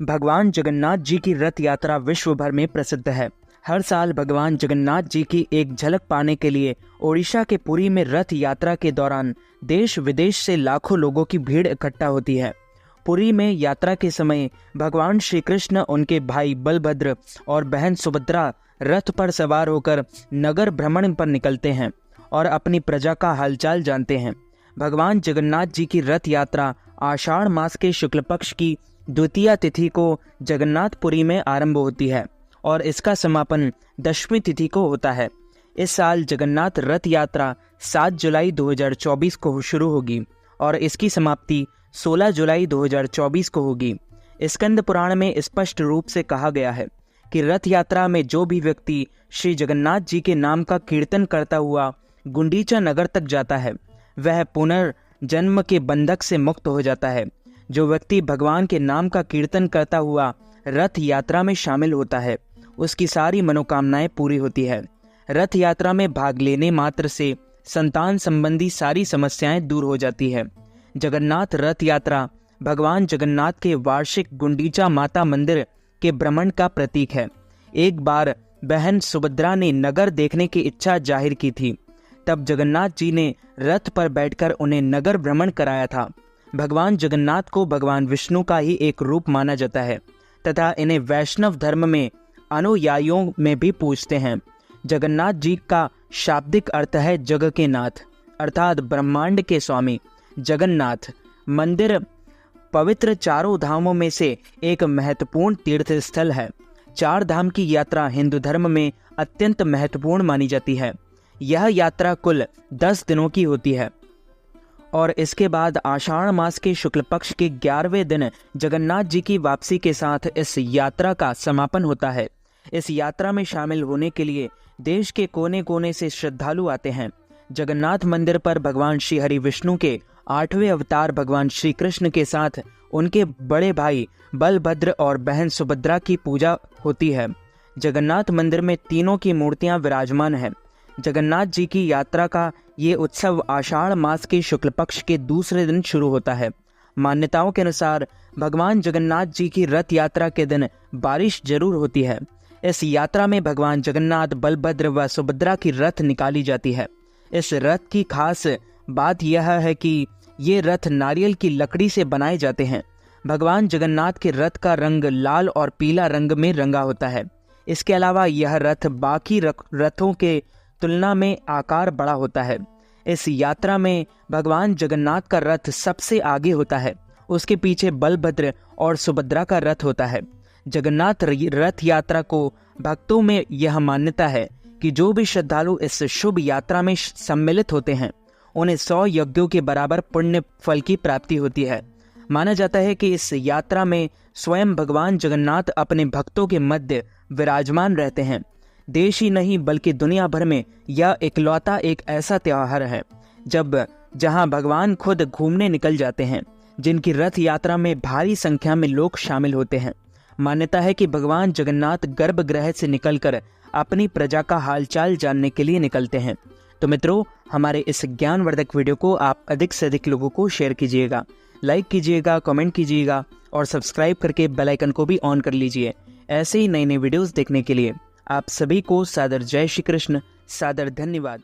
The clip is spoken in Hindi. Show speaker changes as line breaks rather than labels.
भगवान जगन्नाथ जी की रथ यात्रा विश्व भर में प्रसिद्ध है। हर साल भगवान जगन्नाथ जी की एक झलक पाने के लिए ओडिशा के पुरी में रथ यात्रा के दौरान देश विदेश से लाखों लोगों की भीड़ इकट्ठा होती है। पुरी में यात्रा के समय भगवान श्री कृष्ण, उनके भाई बलभद्र और बहन सुभद्रा रथ पर सवार होकर नगर भ्रमण पर निकलते हैं और अपनी प्रजा का हालचाल जानते हैं। भगवान जगन्नाथ जी की रथ यात्रा आषाढ़ मास के शुक्ल पक्ष की द्वितीया तिथि को जगन्नाथपुरी में आरंभ होती है और इसका समापन दशमी तिथि को होता है। इस साल जगन्नाथ रथ यात्रा 7 जुलाई 2024 को शुरू होगी और इसकी समाप्ति 16 जुलाई 2024 को होगी। स्कंद पुराण में स्पष्ट रूप से कहा गया है कि रथ यात्रा में जो भी व्यक्ति श्री जगन्नाथ जी के नाम का कीर्तन करता हुआ गुंडीचा नगर तक जाता है, वह पुनर्जन्म के बंधक से मुक्त हो जाता है। जो व्यक्ति भगवान के नाम का कीर्तन करता हुआ रथ यात्रा में शामिल होता है, उसकी सारी मनोकामनाएं पूरी होती है। रथ यात्रा में भाग लेने मात्र से संतान संबंधी सारी समस्याएं दूर हो जाती है। जगन्नाथ रथ यात्रा भगवान जगन्नाथ के वार्षिक गुंडीचा माता मंदिर के भ्रमण का प्रतीक है। एक बार बहन सुभद्रा ने नगर देखने की इच्छा जाहिर की थी, तब जगन्नाथ जी ने रथ पर बैठकर उन्हें नगर भ्रमण कराया था। भगवान जगन्नाथ को भगवान विष्णु का ही एक रूप माना जाता है तथा इन्हें वैष्णव धर्म में अनुयायियों में भी पूजते हैं। जगन्नाथ जी का शाब्दिक अर्थ है जग के नाथ, अर्थात ब्रह्मांड के स्वामी। जगन्नाथ मंदिर पवित्र चारों धामों में से एक महत्वपूर्ण तीर्थ स्थल है। 4 धाम की यात्रा हिंदू धर्म में अत्यंत महत्वपूर्ण मानी जाती है। यह यात्रा कुल 10 दिनों की होती है और इसके बाद आषाढ़ मास के शुक्ल पक्ष के 11वें दिन जगन्नाथ जी की वापसी के साथ इस यात्रा का समापन होता है। इस यात्रा में शामिल होने के लिए देश के कोने कोने से श्रद्धालु आते हैं। जगन्नाथ मंदिर पर भगवान श्री हरि विष्णु के 8वें अवतार भगवान श्री कृष्ण के साथ उनके बड़े भाई बलभद्र और बहन सुभद्रा की पूजा होती है। जगन्नाथ मंदिर में तीनों की मूर्तियां विराजमान हैं। जगन्नाथ जी की यात्रा का ये उत्सव आषाढ़ मास के शुक्ल पक्ष के दूसरे दिन शुरू होता है। मान्यताओं के अनुसार भगवान जगन्नाथ जी की रथ यात्रा के दिन बारिश जरूर होती है। इस यात्रा में भगवान जगन्नाथ, बलभद्र व सुभद्रा की रथ निकाली जाती है। इस रथ की खास बात यह है कि ये रथ नारियल की लकड़ी से बनाए जाते हैं। भगवान जगन्नाथ के रथ का रंग लाल और पीला रंग में रंगा होता है। इसके अलावा यह रथ बाकी रथों के तुलना में आकार बड़ा होता है। इस यात्रा में भगवान जगन्नाथ का रथ सबसे आगे होता है, उसके पीछे बलभद्र और सुभद्रा का रथ होता है। जगन्नाथ रथ यात्रा को भक्तों में यह मान्यता है कि जो भी श्रद्धालु इस शुभ यात्रा में सम्मिलित होते हैं, उन्हें 100 यज्ञों के बराबर पुण्य फल की प्राप्ति होती है। माना जाता है कि इस यात्रा में स्वयं भगवान जगन्नाथ अपने भक्तों के मध्य विराजमान रहते हैं। देश ही नहीं बल्कि दुनिया भर में यह इकलौता एक ऐसा त्योहार है जहां भगवान खुद घूमने निकल जाते हैं, जिनकी रथ यात्रा में भारी संख्या में लोग शामिल होते हैं। मान्यता है कि भगवान जगन्नाथ गर्भगृह से निकलकर अपनी प्रजा का हालचाल जानने के लिए निकलते हैं। तो मित्रों, हमारे इस ज्ञानवर्धक वीडियो को आप अधिक से अधिक लोगों को शेयर कीजिएगा, लाइक कीजिएगा, कमेंट कीजिएगा और सब्सक्राइब करके बेल आइकन को भी ऑन कर लीजिए। ऐसे ही नए नए वीडियोस देखने के लिए आप सभी को सादर जय श्री कृष्ण, सादर धन्यवाद।